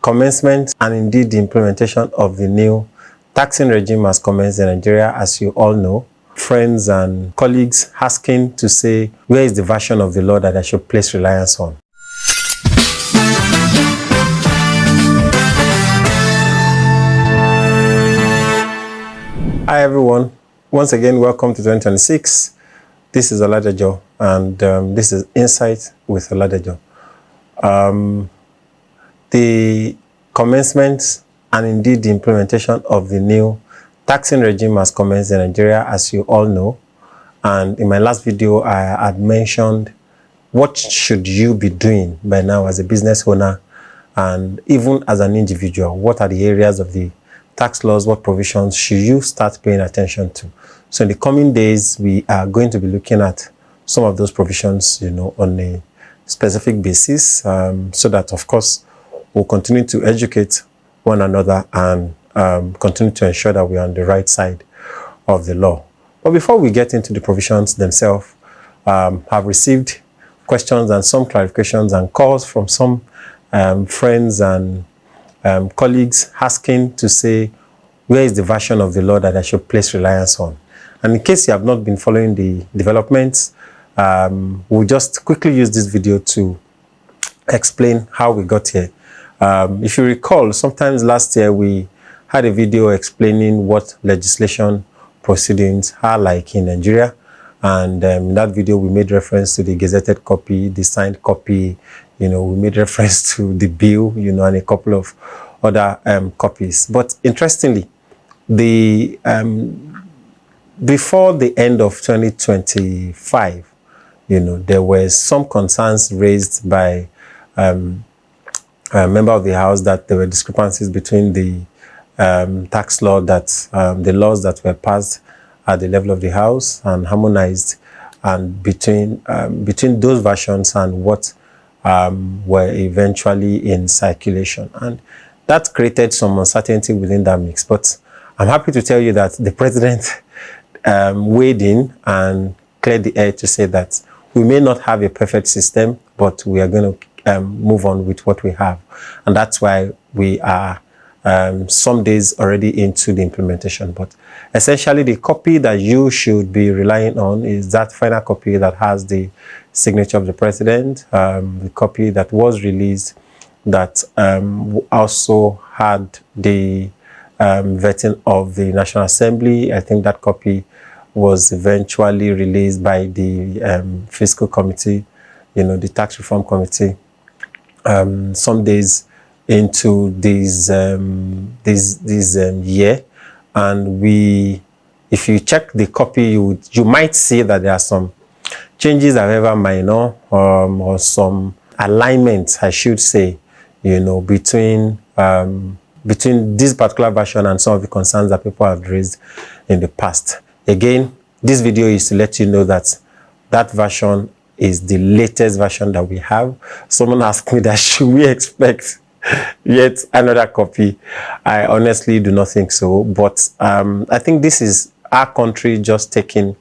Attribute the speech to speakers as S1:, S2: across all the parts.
S1: commencement and indeed the implementation of the new taxing regime has commenced in Nigeria, as you all know. Friends and colleagues asking to say, where is the version of the law that I should place reliance on? Hi everyone, once again welcome to 2026. This is Oladejo and this is Insight with Oladejo. The commencement and indeed the implementation of the new taxing regime has commenced in Nigeria, as you all know. And in my last video, I had mentioned what should you be doing by now as a business owner and even as an individual. What are the areas of the tax laws, what provisions should you start paying attention to? So in the coming days, we are going to be looking at some of those provisions, on a specific basis, so that, of course, we'll continue to educate one another and continue to ensure that we are on the right side of the law. But before we get into the provisions themselves, I've received questions and some clarifications and calls from some friends and colleagues asking to say, where is the version of the law that I should place reliance on? And in case you have not been following the developments, we'll just quickly use this video to explain how we got here. If you recall, sometimes last year we had a video explaining what legislation proceedings are like in Nigeria. And in that video, we made reference to the gazetted copy, the signed copy, we made reference to the bill, and a couple of other copies. But interestingly, before the end of 2025, there were some concerns raised by a member of the House that there were discrepancies between the tax law the laws that were passed at the level of the House and harmonized, and between those versions and what were eventually in circulation. And that created some uncertainty within that mix. But I'm happy to tell you that the president weighed in and cleared the air to say that we may not have a perfect system, but we are going to move on with what we have. And that's why we are some days already into the implementation. But essentially, the copy that you should be relying on is that final copy that has the signature of the president, the copy that was released that also had the vetting of the National Assembly. I think that copy was eventually released by the Fiscal Committee, the Tax Reform Committee, some days into this year. And if you check the copy, you might see that there are some changes, however minor, or some alignment, I should say, between this particular version and some of the concerns that people have raised in the past. Again, this video is to let you know that that version is the latest version that we have. Someone asked me that should we expect yet another copy? I honestly do not think so, but I think this is our country just taking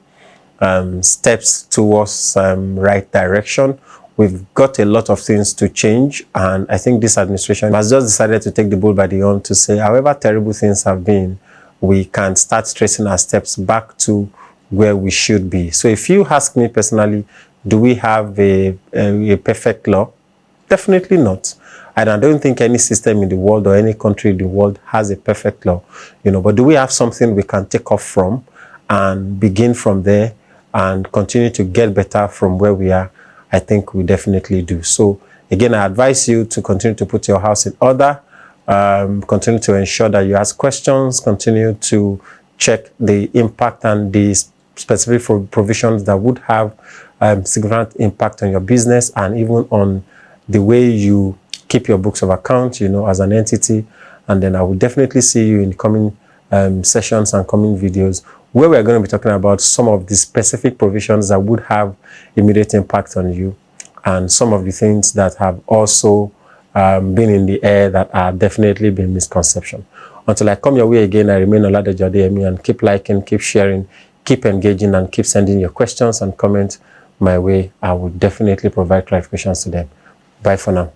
S1: steps towards right direction. We've got a lot of things to change, and I think this administration has just decided to take the bull by the horn to say, however terrible things have been, we can start tracing our steps back to where we should be. So if you ask me personally, do we have a perfect law? Definitely not. And I don't think any system in the world or any country in the world has a perfect law, but do we have something we can take off from and begin from there and continue to get better from where we are? I think we definitely do. So again, I advise you to continue to put your house in order, continue to ensure that you ask questions, continue to check the impact and the specific provisions that would have significant impact on your business and even on the way you keep your books of account, as an entity. And then I will definitely see you in coming sessions and coming videos where we're going to be talking about some of the specific provisions that would have immediate impact on you and some of the things that have also been in the air that are definitely been misconception. Until I come your way again, I remain Oladejo Adeyemi, and keep liking, keep sharing, keep engaging, and keep sending your questions and comments my way. I will definitely provide clarifications to them. Bye for now.